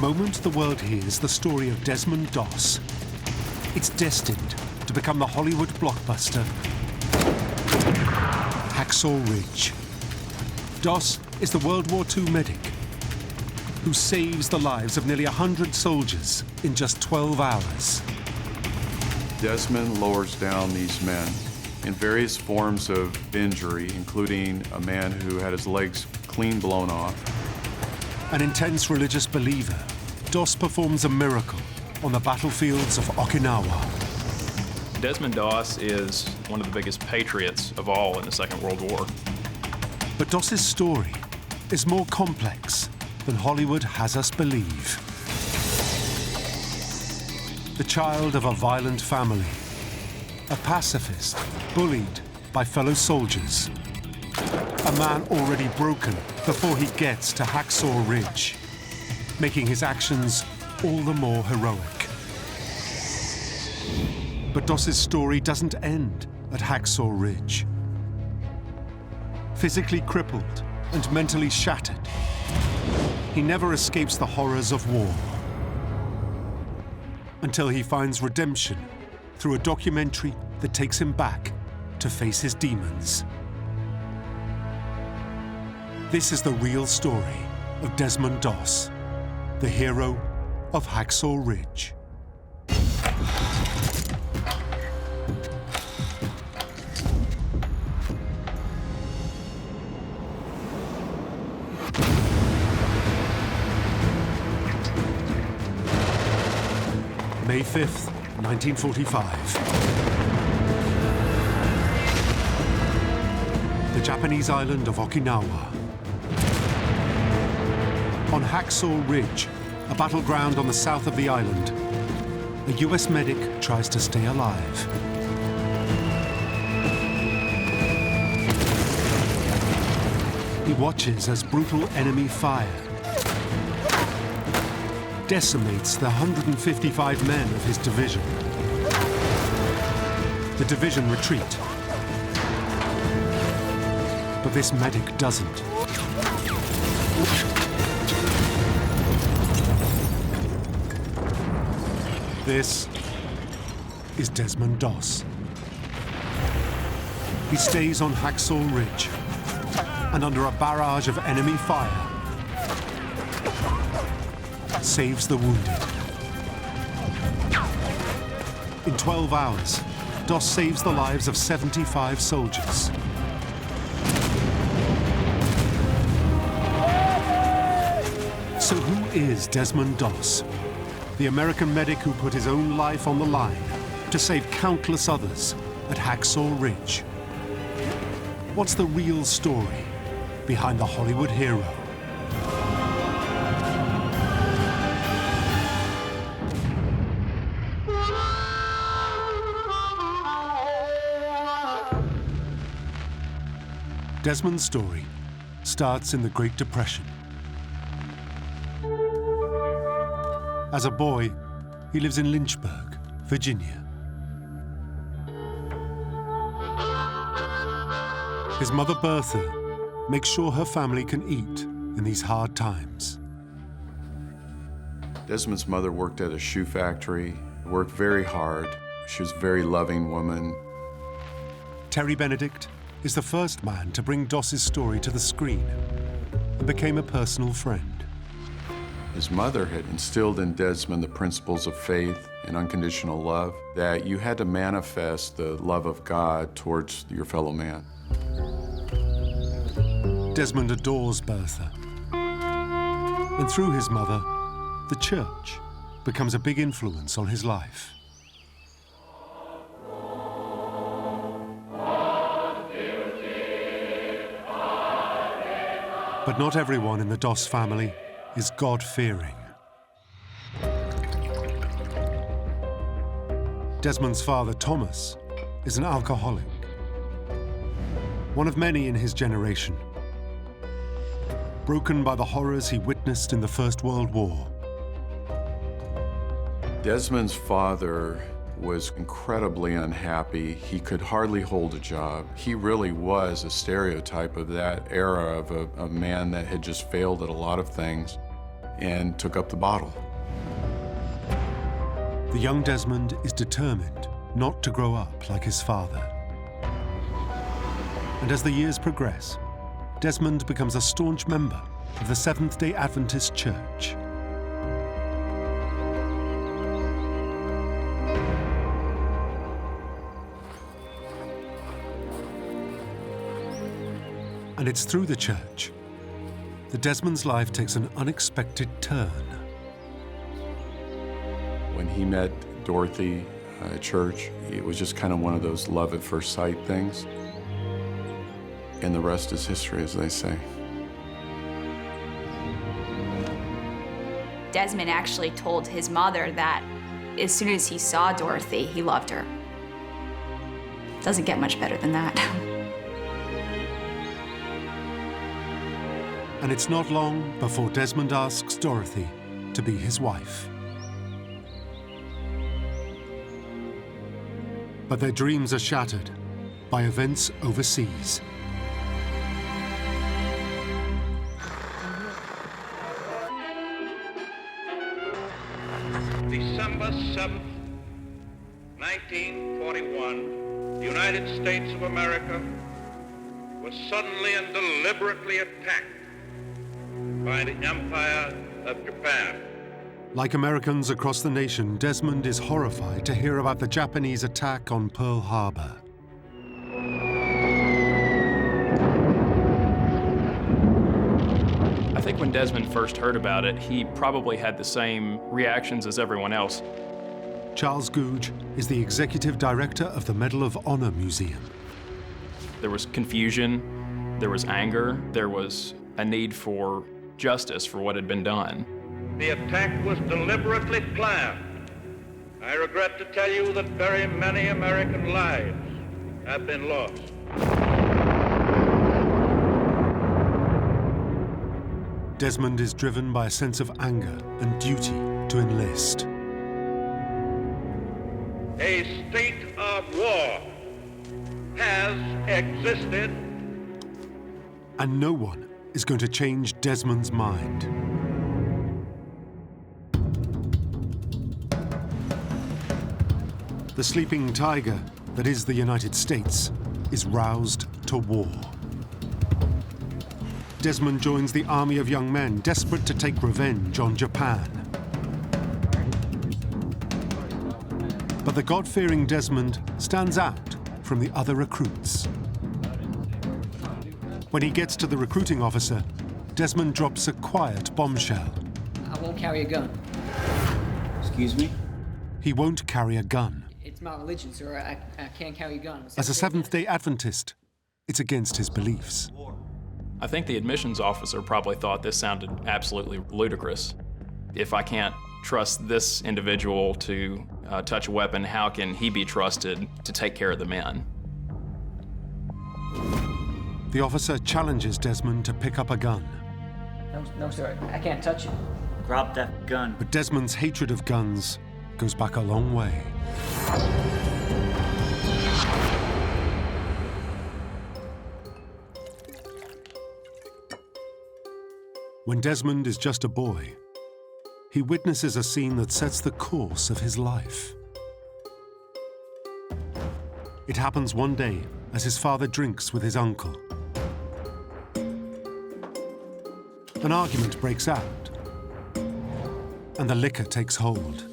moment the world hears the story of Desmond Doss, it's destined to become the Hollywood blockbuster Hacksaw Ridge. Doss is the World War II medic who saves the lives of nearly 100 soldiers in just 12 hours. Desmond lowers down these men in various forms of injury, including a man who had his legs clean blown off. An intense religious believer, Doss performs a miracle on the battlefields of Okinawa. Desmond Doss is one of the biggest patriots of all in the Second World War. But Doss's story is more complex than Hollywood has us believe. The child of a violent family, a pacifist bullied by fellow soldiers, a man already broken before he gets to Hacksaw Ridge, making his actions all the more heroic. But Doss's story doesn't end at Hacksaw Ridge. Physically crippled and mentally shattered, he never escapes the horrors of war until he finds redemption through a documentary that takes him back to face his demons. This is the real story of Desmond Doss, the hero of Hacksaw Ridge. May 5th, 1945. The Japanese island of Okinawa. On Hacksaw Ridge, a battleground on the south of the island, a US medic tries to stay alive. He watches as brutal enemy fire decimates the 155 men of his division. The division retreat. But this medic doesn't. This is Desmond Doss. He stays on Hacksaw Ridge, and under a barrage of enemy fire, saves the wounded. In 12 hours, Doss saves the lives of 75 soldiers. So who is Desmond Doss? The American medic who put his own life on the line to save countless others at Hacksaw Ridge. What's the real story behind the Hollywood hero? Desmond's story starts in the Great Depression. As a boy, he lives in Lynchburg, Virginia. His mother, Bertha, makes sure her family can eat in these hard times. Desmond's mother worked at a shoe factory, worked very hard. She was a very loving woman. Terry Benedict is the first man to bring Doss's story to the screen and became a personal friend. His mother had instilled in Desmond the principles of faith and unconditional love, that you had to manifest the love of God towards your fellow man. Desmond adores Bertha. And through his mother, the church becomes a big influence on his life. But not everyone in the Doss family is God-fearing. Desmond's father, Thomas, is an alcoholic, one of many in his generation, broken by the horrors he witnessed in the First World War. Desmond's father was incredibly unhappy. He could hardly hold a job. He really was a stereotype of that era of a man that had just failed at a lot of things. and took up the bottle. The young Desmond is determined not to grow up like his father. And as the years progress, Desmond becomes a staunch member of the Seventh-day Adventist Church. And it's through the church that Desmond's life takes an unexpected turn. When he met Dorothy at church, it was just kind of one of those love at first sight things. And the rest is history, as they say. Desmond actually told his mother that as soon as he saw Dorothy, he loved her. Doesn't get much better than that. And it's not long before Desmond asks Dorothy to be his wife. But their dreams are shattered by events overseas. December 7th, 1941, the United States of America was suddenly and deliberately attacked by the Empire of Japan. Like Americans across the nation, Desmond is horrified to hear about the Japanese attack on Pearl Harbor. I think when Desmond first heard about it, he probably had the same reactions as everyone else. Charles Googe is the executive director of the Medal of Honor Museum. There was confusion, there was anger, there was a need for justice for what had been done. The attack was deliberately planned. I regret to tell you that very many American lives have been lost. Desmond is driven by a sense of anger and duty to enlist. A state of war has existed. And no one is going to change Desmond's mind. The sleeping tiger that is the United States is roused to war. Desmond joins the army of young men desperate to take revenge on Japan. But the God-fearing Desmond stands out from the other recruits. When he gets to the recruiting officer, Desmond drops a quiet bombshell. I won't carry a gun. Excuse me? He won't carry a gun. It's my religion, sir. I can't carry a gun. As a Seventh-day Adventist, it's against his beliefs. I think the admissions officer probably thought this sounded absolutely ludicrous. If I can't trust this individual to touch a weapon, how can he be trusted to take care of the men? The officer challenges Desmond to pick up a gun. No, sir. I can't touch it. Drop that gun. But Desmond's hatred of guns goes back a long way. When Desmond is just a boy, he witnesses a scene that sets the course of his life. It happens one day as his father drinks with his uncle. An argument breaks out, and the liquor takes hold.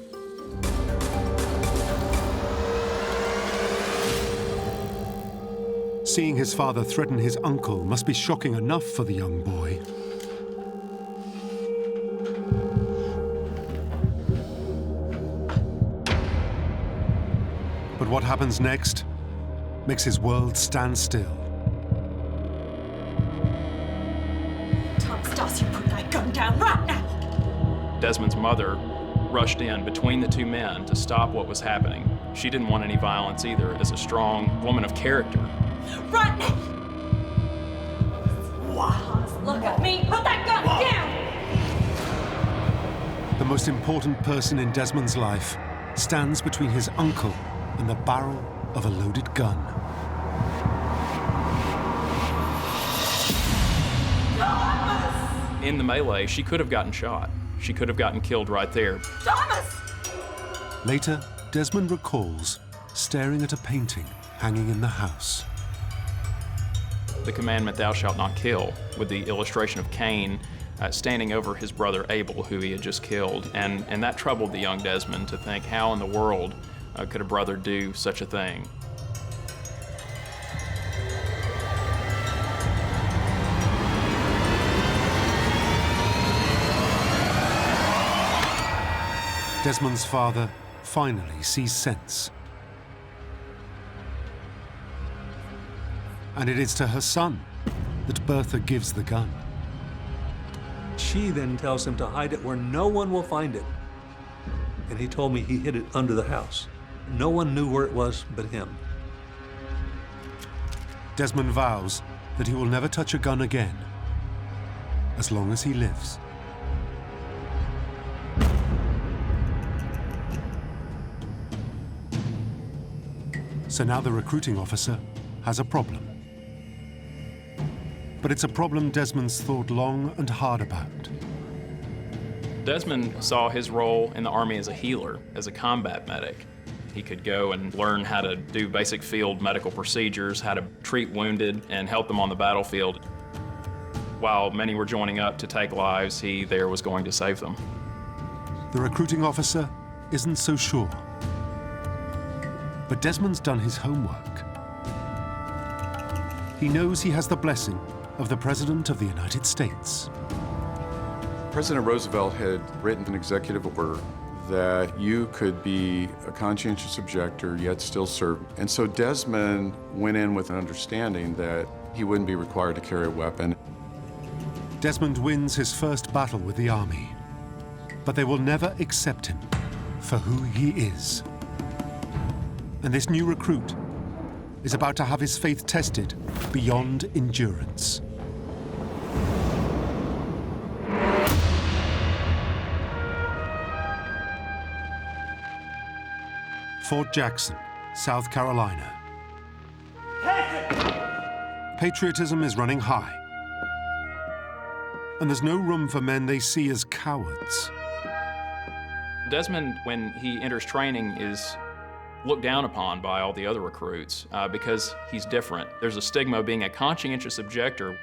Seeing his father threaten his uncle must be shocking enough for the young boy. But what happens next makes his world stand still. Thomas Doss, you put that gun down right now! Desmond's mother rushed in between the two men to stop what was happening. She didn't want any violence either, as a strong woman of character. Right now! Wow. Look at me! Put that gun down! The most important person in Desmond's life stands between his uncle and the barrel of a loaded gun. In the melee, she could have gotten shot. She could have gotten killed right there. Thomas! Later, Desmond recalls staring at a painting hanging in the house. The commandment, thou shalt not kill, with the illustration of Cain standing over his brother Abel, who he had just killed. And that troubled the young Desmond to think, how in the world could a brother do such a thing? Desmond's father finally sees sense. And it is to her son that Bertha gives the gun. She then tells him to hide it where no one will find it. And he told me he hid it under the house. No one knew where it was but him. Desmond vows that he will never touch a gun again, as long as he lives. So now the recruiting officer has a problem. But it's a problem Desmond's thought long and hard about. Desmond saw his role in the Army as a healer, as a combat medic. He could go and learn how to do basic field medical procedures, how to treat wounded and help them on the battlefield. While many were joining up to take lives, he there was going to save them. The recruiting officer isn't so sure. But Desmond's done his homework. He knows he has the blessing of the President of the United States. President Roosevelt had written an executive order that you could be a conscientious objector yet still serve. And so Desmond went in with an understanding that he wouldn't be required to carry a weapon. Desmond wins his first battle with the Army, but they will never accept him for who he is. And this new recruit is about to have his faith tested beyond endurance. Fort Jackson, South Carolina. Patriotism is running high. And there's no room for men they see as cowards. Desmond, when he enters training, is looked down upon by all the other recruits because he's different. There's a stigma of being a conscientious objector.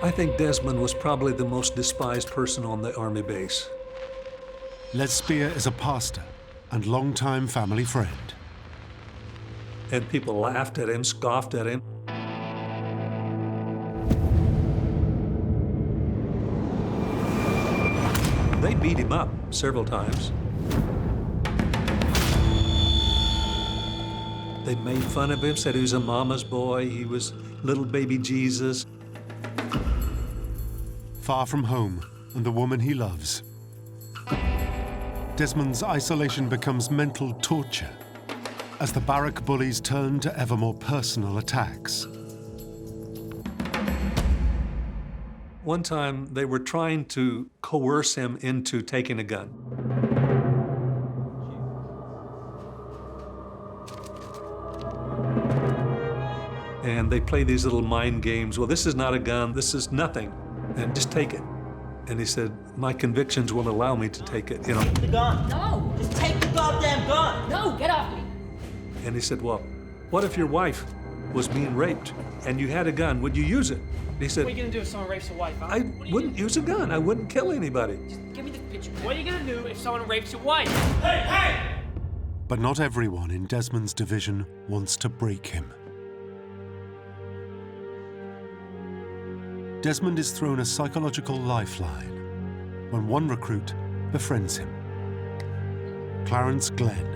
I think Desmond was probably the most despised person on the Army base. Les Spear is a pastor and longtime family friend. And people laughed at him, scoffed at him. They beat him up several times. They made fun of him, said he was a mama's boy, he was little baby Jesus. Far from home and the woman he loves. Desmond's isolation becomes mental torture as the barrack bullies turn to ever more personal attacks. One time, they were trying to coerce him into taking a gun. And they play these little mind games. Well, this is not a gun, this is nothing, and just take it. And he said, my convictions won't allow me to take it, you know. Take the gun. No! Just take the goddamn gun. No, get off me! And he said, well, what if your wife was being raped and you had a gun, would you use it? And he said, What are you gonna do if someone rapes your wife, huh? I wouldn't use a gun, I wouldn't kill anybody. Just give me the picture. What are you gonna do if someone rapes your wife? Hey, hey! But not everyone in Desmond's division wants to break him. Desmond is thrown a psychological lifeline when one recruit befriends him. Clarence Glenn.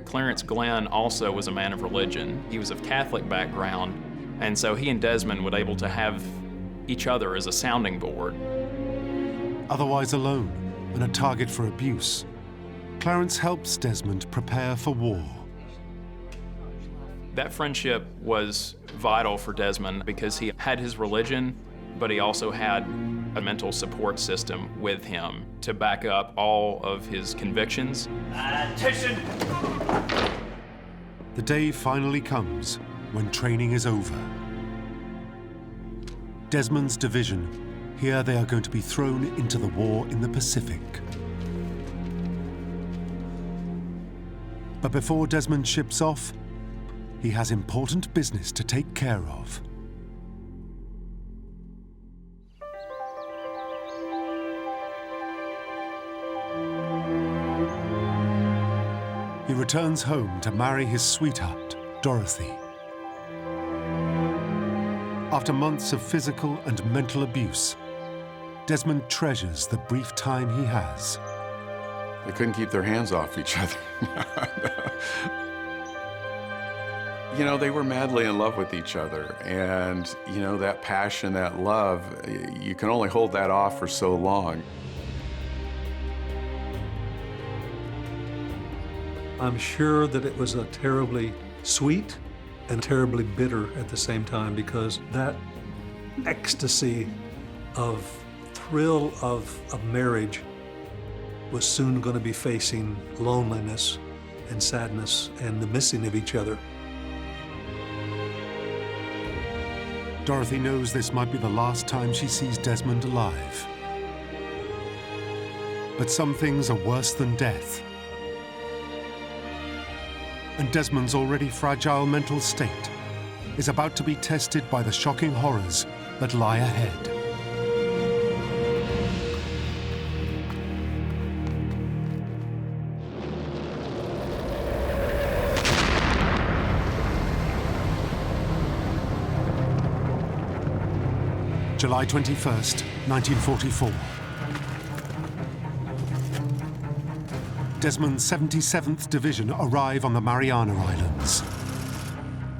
Clarence Glenn also was a man of religion. He was of Catholic background, and so he and Desmond were able to have each other as a sounding board. Otherwise alone and a target for abuse, Clarence helps Desmond prepare for war. That friendship was vital for Desmond because he had his religion, but he also had a mental support system with him to back up all of his convictions. Attention! The day finally comes when training is over. Desmond's division, here they are going to be thrown into the war in the Pacific. But before Desmond ships off, he has important business to take care of. He returns home to marry his sweetheart, Dorothy. After months of physical and mental abuse, Desmond treasures the brief time he has. They couldn't keep their hands off each other. You know, they were madly in love with each other. And, you know, that passion, that love, you can only hold that off for so long. I'm sure that it was a terribly sweet and terribly bitter at the same time, because that ecstasy of thrill of marriage was soon going to be facing loneliness and sadness and the missing of each other. Dorothy knows this might be the last time she sees Desmond alive. But some things are worse than death. And Desmond's already fragile mental state is about to be tested by the shocking horrors that lie ahead. July 21st, 1944. Desmond's 77th Division arrive on the Mariana Islands,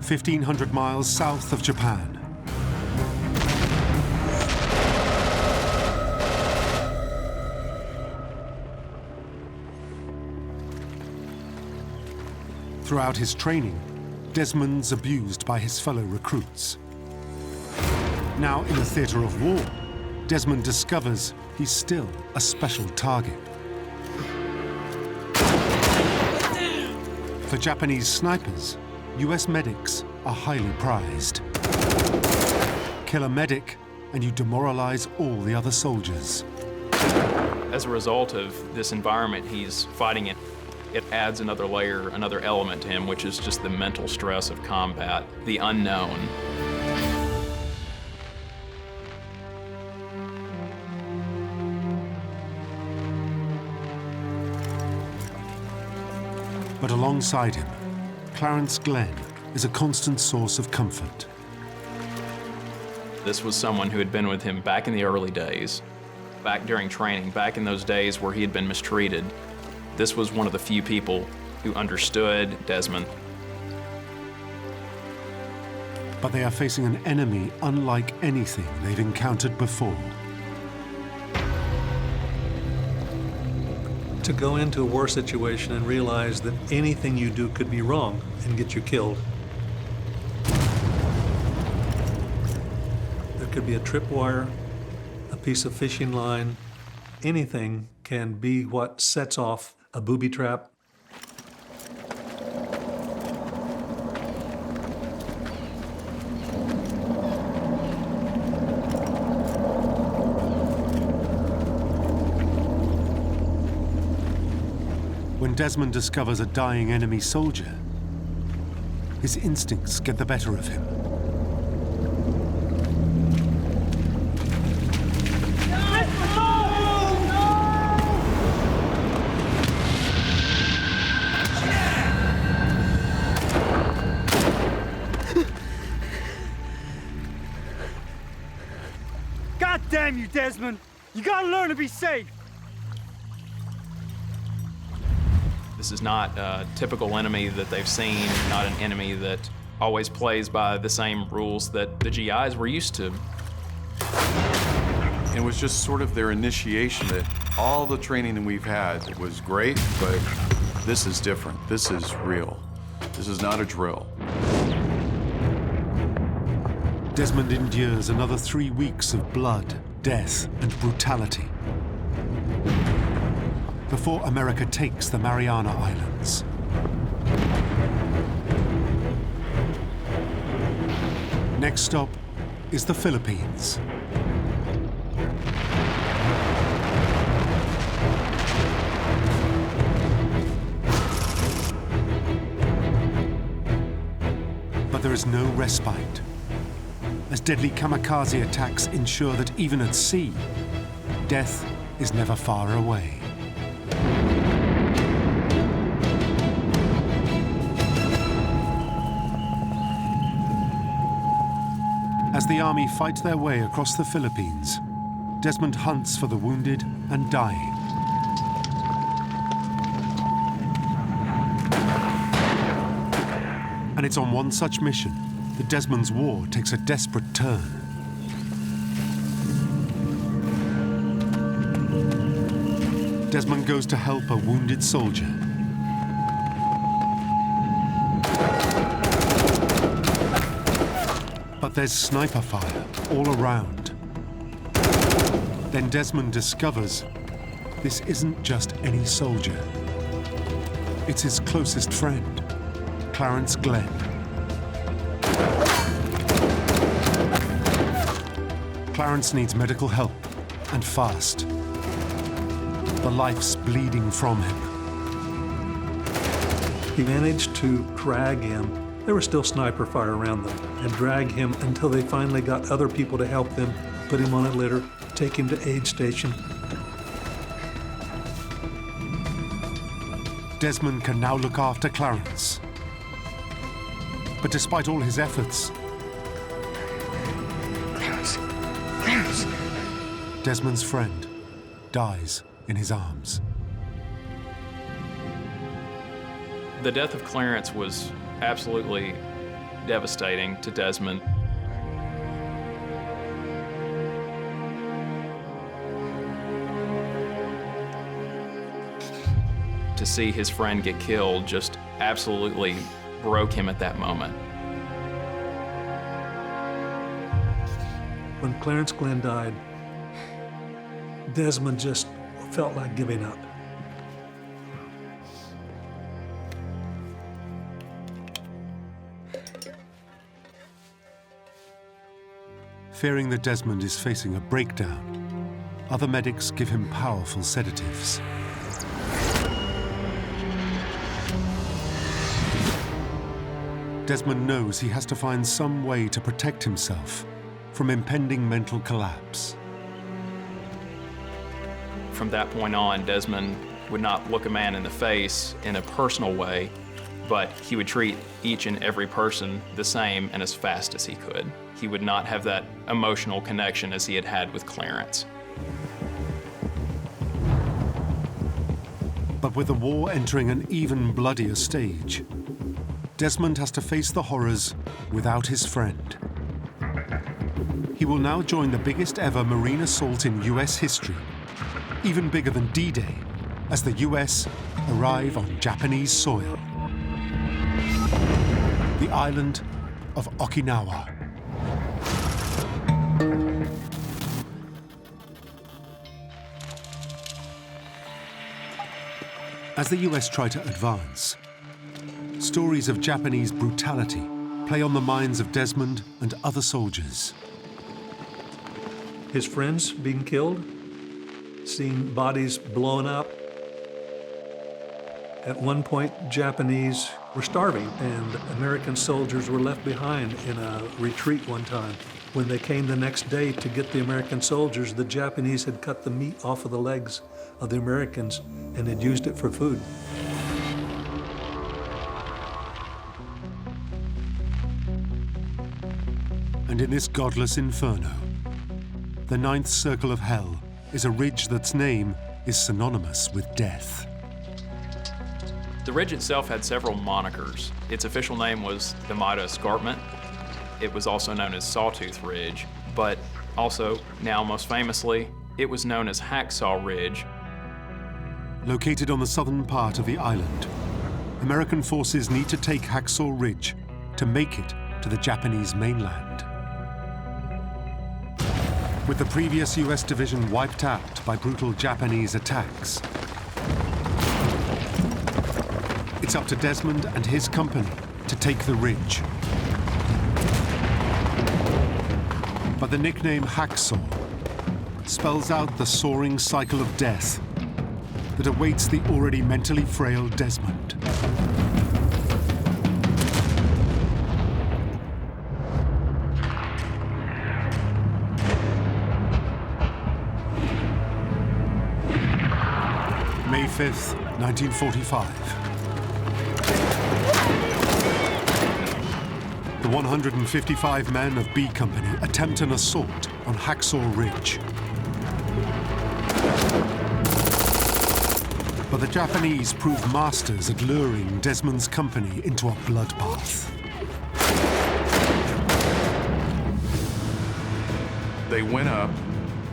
1,500 miles south of Japan. Throughout his training, Desmond's abused by his fellow recruits. Now in the theater of war, Desmond discovers he's still a special target. For Japanese snipers, US medics are highly prized. Kill a medic and you demoralize all the other soldiers. As a result of this environment he's fighting in, it adds another layer, another element to him, which is just the mental stress of combat, the unknown. But alongside him, Clarence Glenn is a constant source of comfort. This was someone who had been with him back in the early days, back during training, back in those days where he had been mistreated. This was one of the few people who understood Desmond. But they are facing an enemy unlike anything they've encountered before. To go into a war situation and realize that anything you do could be wrong and get you killed. There could be a tripwire, a piece of fishing line. Anything can be what sets off a booby trap. When Desmond discovers a dying enemy soldier, his instincts get the better of him. God damn you, Desmond! You gotta learn to be safe! This is not a typical enemy that they've seen, not an enemy that always plays by the same rules that the GIs were used to. It was just sort of their initiation that all the training that we've had was great, but this is different. This is real. This is not a drill. Desmond endures another 3 weeks of blood, death, and brutality before America takes the Mariana Islands. Next stop is the Philippines. But there is no respite, as deadly kamikaze attacks ensure that even at sea, death is never far away. As the army fight their way across the Philippines, Desmond hunts for the wounded and dying. And it's on one such mission that Desmond's war takes a desperate turn. Desmond goes to help a wounded soldier. But there's sniper fire all around. Then Desmond discovers this isn't just any soldier. It's his closest friend, Clarence Glenn. Clarence needs medical help, and fast. The life's bleeding from him. He managed to drag him. There was still sniper fire around them, and drag him until they finally got other people to help them, put him on a litter, take him to aid station. Desmond can now look after Clarence. But despite all his efforts, Clarence. Desmond's friend dies in his arms. The death of Clarence was absolutely devastating to Desmond. To see his friend get killed just absolutely broke him at that moment. When Clarence Glenn died, Desmond just felt like giving up. Fearing that Desmond is facing a breakdown, other medics give him powerful sedatives. Desmond knows he has to find some way to protect himself from impending mental collapse. From that point on, Desmond would not look a man in the face in a personal way, but he would treat each and every person the same and as fast as he could. He would not have that emotional connection as he had had with Clarence. But with the war entering an even bloodier stage, Desmond has to face the horrors without his friend. He will now join the biggest ever marine assault in US history, even bigger than D-Day, as the US arrive on Japanese soil. The island of Okinawa. As the US try to advance, stories of Japanese brutality play on the minds of Desmond and other soldiers. His friends being killed, seeing bodies blown up. At one point, Japanese were starving, and American soldiers were left behind in a retreat one time. When they came the next day to get the American soldiers, the Japanese had cut the meat off of the legs of the Americans and had used it for food. And in this godless inferno, the ninth circle of hell is a ridge that's name is synonymous with death. The ridge itself had several monikers. Its official name was the Maida Escarpment. It was also known as Sawtooth Ridge, but also, now most famously, it was known as Hacksaw Ridge. Located on the southern part of the island, American forces need to take Hacksaw Ridge to make it to the Japanese mainland. With the previous US division wiped out by brutal Japanese attacks, it's up to Desmond and his company to take the ridge. But the nickname Hacksaw spells out the soaring cycle of death that awaits the already mentally frail Desmond. May 5th, 1945. The 155 men of B Company attempt an assault on Hacksaw Ridge. But the Japanese prove masters at luring Desmond's company into a bloodbath. They went up,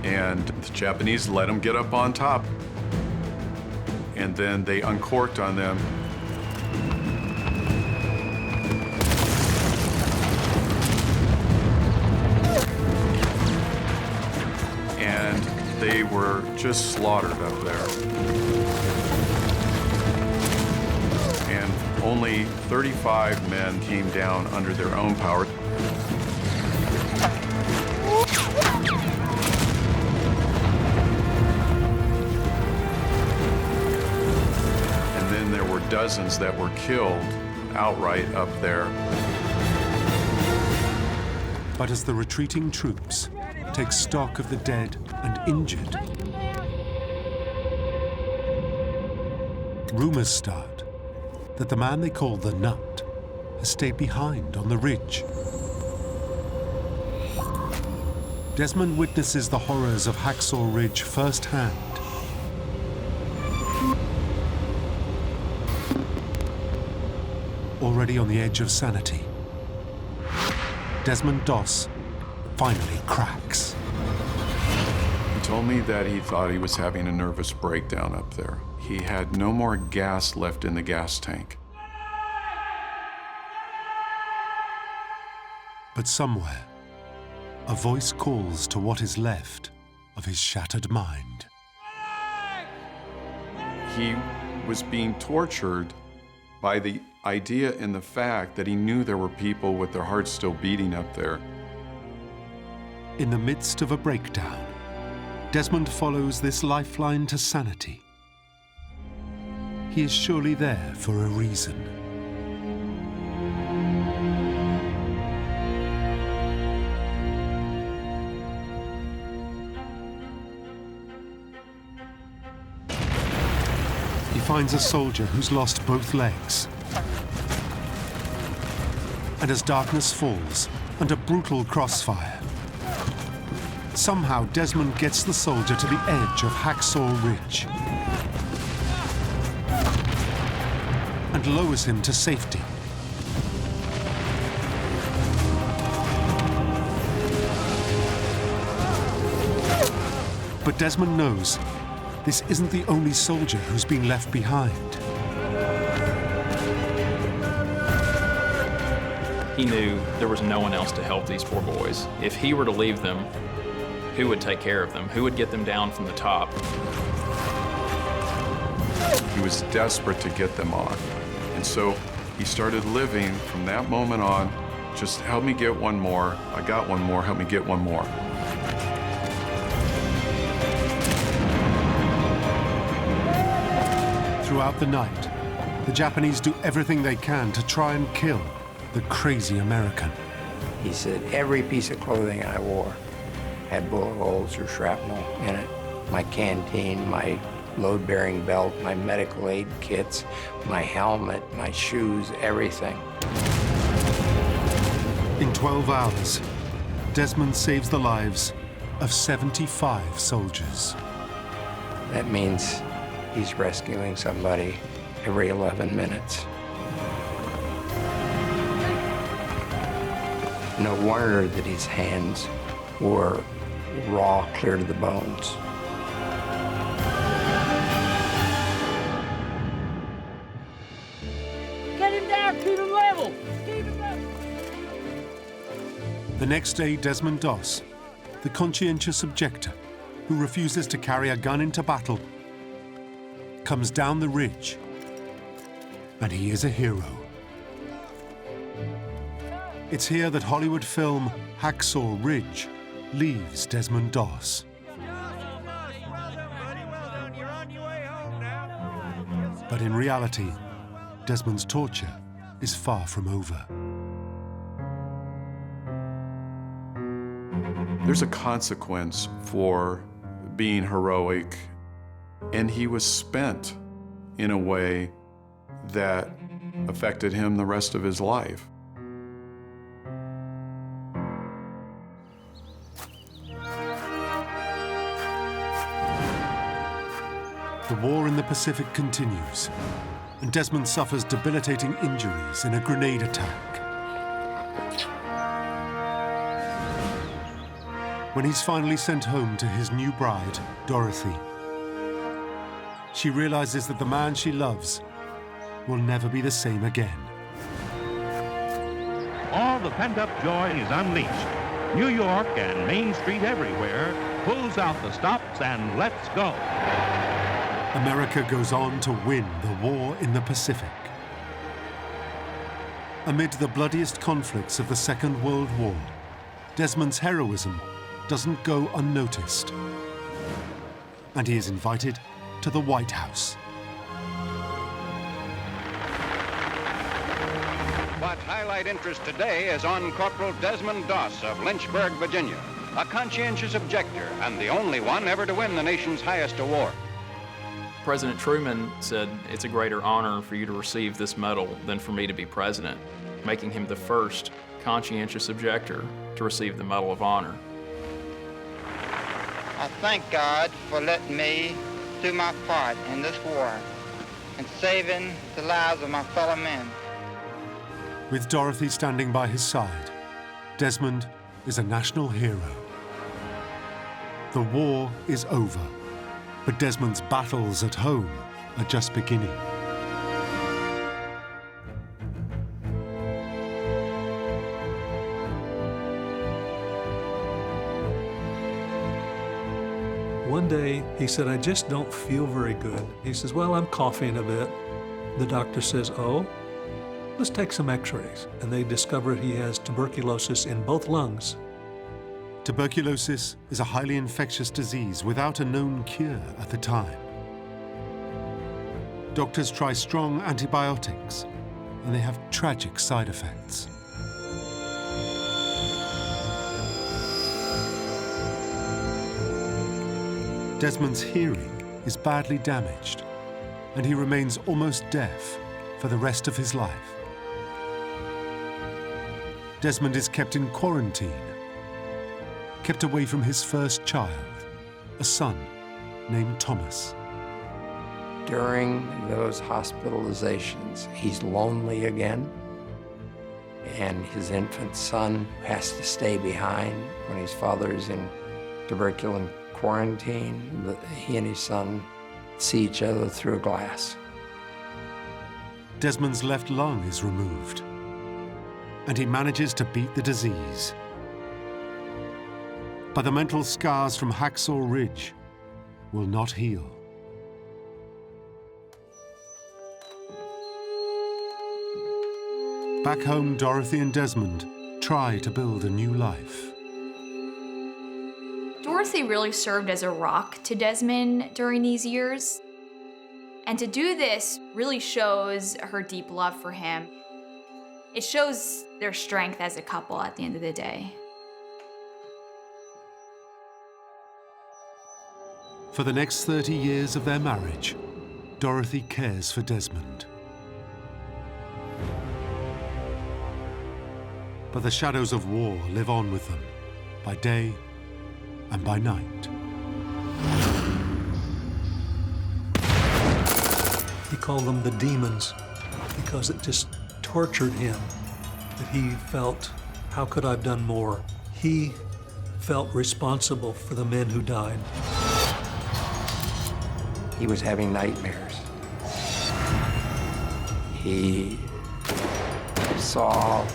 and the Japanese let them get up on top. And then they uncorked on them. And they were just slaughtered up there. And only 35 men came down under their own power. Dozens that were killed outright up there. But as the retreating troops take stock of the dead and injured, rumors start that the man they call the Nut has stayed behind on the ridge. Desmond witnesses the horrors of Hacksaw Ridge firsthand. Already on the edge of sanity, Desmond Doss finally cracks. He told me that he thought he was having a nervous breakdown up there. He had no more gas left in the gas tank. But somewhere, a voice calls to what is left of his shattered mind. He was being tortured by the idea and the fact that he knew there were people with their hearts still beating up there. In the midst of a breakdown, Desmond follows this lifeline to sanity. He is surely there for a reason. He finds a soldier who's lost both legs. And as darkness falls, under brutal crossfire, somehow Desmond gets the soldier to the edge of Hacksaw Ridge and lowers him to safety. But Desmond knows this isn't the only soldier who's been left behind. He knew there was no one else to help these poor boys. If he were to leave them, who would take care of them? Who would get them down from the top? He was desperate to get them on. And so he started living from that moment on, just help me get one more. I got one more, help me get one more. Throughout the night, the Japanese do everything they can to try and kill the crazy American. He said every piece of clothing I wore had bullet holes or shrapnel in it. My canteen, my load-bearing belt, my medical aid kits, my helmet, my shoes, everything. In 12 hours, Desmond saves the lives of 75 soldiers. That means he's rescuing somebody every 11 minutes. No wonder that his hands were raw, clear to the bones. Get him down, keep him level! Keep him level! The next day, Desmond Doss the conscientious objector, who refuses to carry a gun into battle, comes down the ridge, and he is a hero. It's here that Hollywood film Hacksaw Ridge leaves Desmond Doss. But in reality, Desmond's torture is far from over. There's a consequence for being heroic, and he was spent in a way that affected him the rest of his life. The war in the Pacific continues, and Desmond suffers debilitating injuries in a grenade attack. When he's finally sent home to his new bride, Dorothy, she realizes that the man she loves will never be the same again. All the pent-up joy is unleashed. New York and Main Street everywhere pulls out the stops and let's go. America goes on to win the war in the Pacific. Amid the bloodiest conflicts of the Second World War, Desmond's heroism doesn't go unnoticed, and he is invited to the White House. But highlight interest today is on Corporal Desmond Doss of Lynchburg, Virginia, a conscientious objector and the only one ever to win the nation's highest award. President Truman said, "It's a greater honor for you to receive this medal than for me to be president," making him the first conscientious objector to receive the Medal of Honor. I thank God for letting me do my part in this war and saving the lives of my fellow men. With Dorothy standing by his side, Desmond is a national hero. The war is over, but Desmond's battles at home are just beginning. One day, he said, "I just don't feel very good." He says, "Well, I'm coughing a bit." The doctor says, "Oh, let's take some x-rays." And they discover he has tuberculosis in both lungs. Tuberculosis is a highly infectious disease without a known cure at the time. Doctors try strong antibiotics, and they have tragic side effects. Desmond's hearing is badly damaged, and he remains almost deaf for the rest of his life. Desmond is kept in quarantine, kept away from his first child, a son named Thomas. During those hospitalizations, he's lonely again, and his infant son has to stay behind when his father is in tuberculosis quarantine. He and his son see each other through a glass. Desmond's left lung is removed, and he manages to beat the disease. But the mental scars from Hacksaw Ridge will not heal. Back home, Dorothy and Desmond try to build a new life. Dorothy really served as a rock to Desmond during these years. And to do this really shows her deep love for him. It shows their strength as a couple at the end of the day. For the next 30 years of their marriage, Dorothy cares for Desmond. But the shadows of war live on with them, by day and by night. He called them the demons because it just tortured him. That he felt, how could I have done more? He felt responsible for the men who died. He was having nightmares. He saw,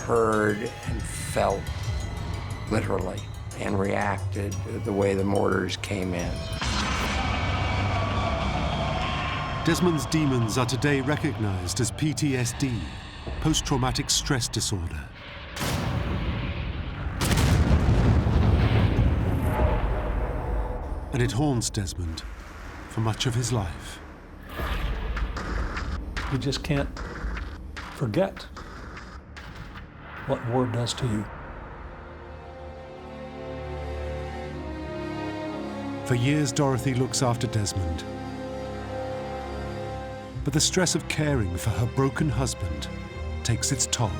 heard, and felt, literally, and reacted the way the mortars came in. Desmond's demons are today recognized as PTSD, post-traumatic stress disorder. And it haunts Desmond for much of his life. You just can't forget what war does to you. For years, Dorothy looks after Desmond. But the stress of caring for her broken husband takes its toll.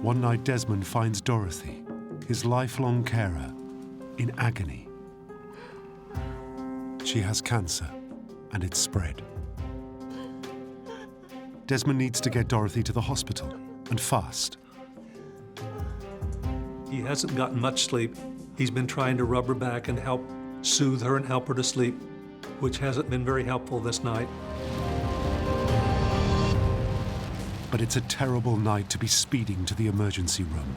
One night, Desmond finds Dorothy, his lifelong carer, in agony. She has cancer, and it's spread. Desmond needs to get Dorothy to the hospital, and fast. He hasn't gotten much sleep. He's been trying to rub her back and help soothe her and help her to sleep, which hasn't been very helpful this night. But it's a terrible night to be speeding to the emergency room.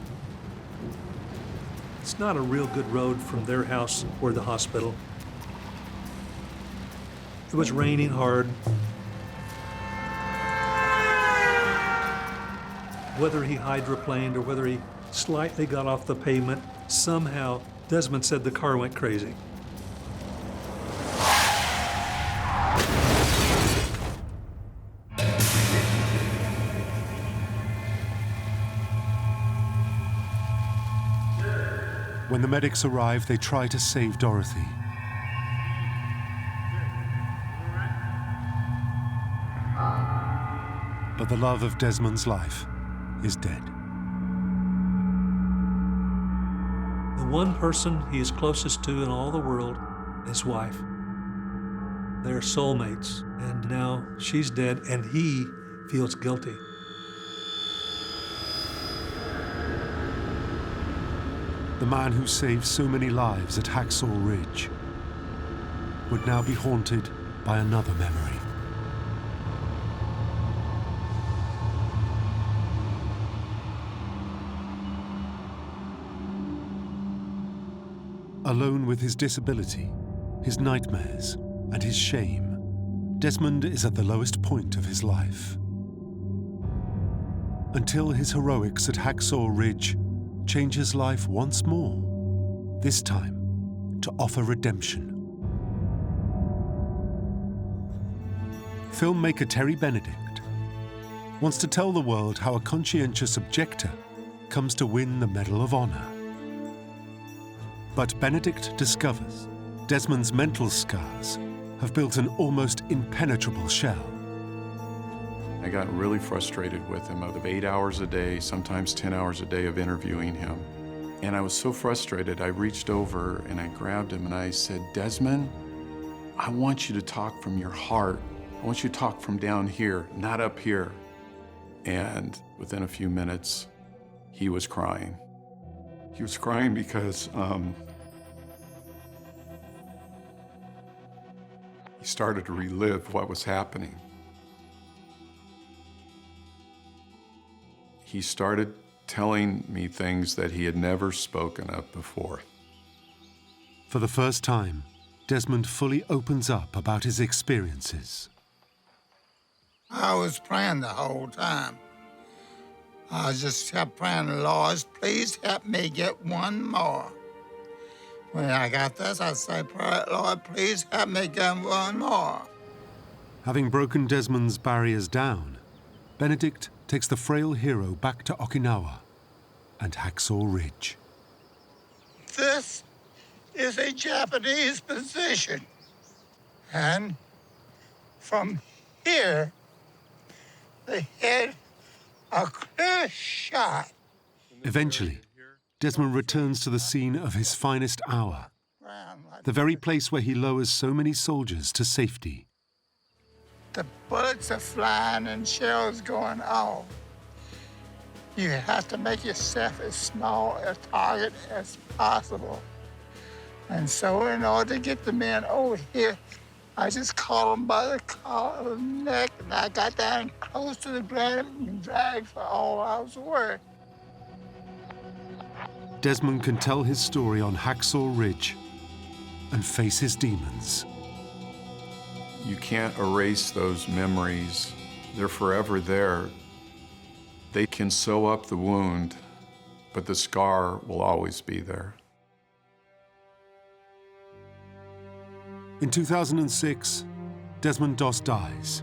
It's not a real good road from their house or the hospital. It was raining hard. Whether he hydroplaned or whether he slightly got off the pavement, somehow Desmond said the car went crazy. When the medics arrive, they try to save Dorothy. But the love of Desmond's life is dead. The one person he is closest to in all the world, his wife. They're soulmates, and now she's dead, and he feels guilty. The man who saved so many lives at Hacksaw Ridge would now be haunted by another memory. Alone with his disability, his nightmares, and his shame, Desmond is at the lowest point of his life. Until his heroics at Hacksaw Ridge change his life once more, this time to offer redemption. Filmmaker Terry Benedict wants to tell the world how a conscientious objector comes to win the Medal of Honor. But Benedict discovers Desmond's mental scars have built an almost impenetrable shell. I got really frustrated with him. Of 8 hours a day, sometimes 10 hours a day of interviewing him. And I was so frustrated, I reached over and I grabbed him and I said, Desmond, I want you to talk from your heart. I want you to talk from down here, not up here. And within a few minutes, he was crying. He was crying because he started to relive what was happening. He started telling me things that he had never spoken of before. For the first time, Desmond fully opens up about his experiences. I was praying the whole time. I just kept praying, Lord, please help me get one more. When I got this, I say, Lord, please help me get one more. Having broken Desmond's barriers down, Benedict takes the frail hero back to Okinawa and Hacksaw Ridge. This is a Japanese position. And from here, they had a clear shot. Eventually, Desmond returns to the scene of his finest hour, the very place where he lowers so many soldiers to safety. The bullets are flying and shells going off. You have to make yourself as small a target as possible. And so in order to get the men over here, I just caught him by the collar of the neck, and I got down close to the ground and dragged for all I was worth. Desmond can tell his story on Hacksaw Ridge and face his demons. You can't erase those memories. They're forever there. They can sew up the wound, but the scar will always be there. In 2006, Desmond Doss dies.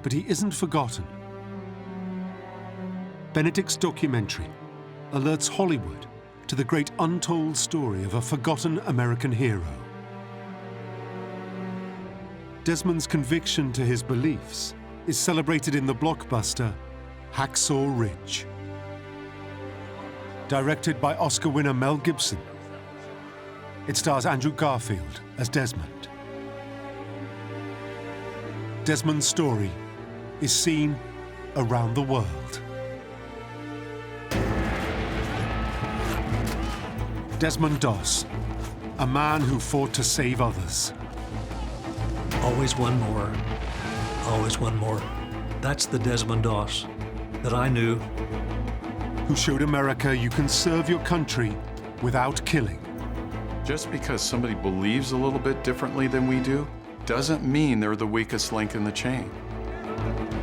But he isn't forgotten. Benedict's documentary alerts Hollywood to the great untold story of a forgotten American hero. Desmond's conviction to his beliefs is celebrated in the blockbuster Hacksaw Ridge. Directed by Oscar winner Mel Gibson, it stars Andrew Garfield as Desmond. Desmond's story is seen around the world. Desmond Doss, a man who fought to save others. Always one more. Always one more. That's the Desmond Doss that I knew. Who showed America you can serve your country without killing. Just because somebody believes a little bit differently than we do, doesn't mean they're the weakest link in the chain.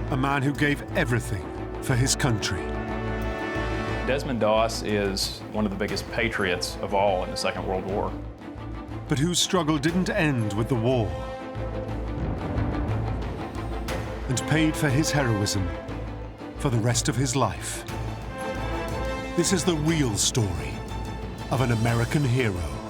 A man who gave everything for his country. Desmond Doss is one of the biggest patriots of all in the Second World War. But whose struggle didn't end with the war, and paid for his heroism for the rest of his life. This is the real story of an American hero.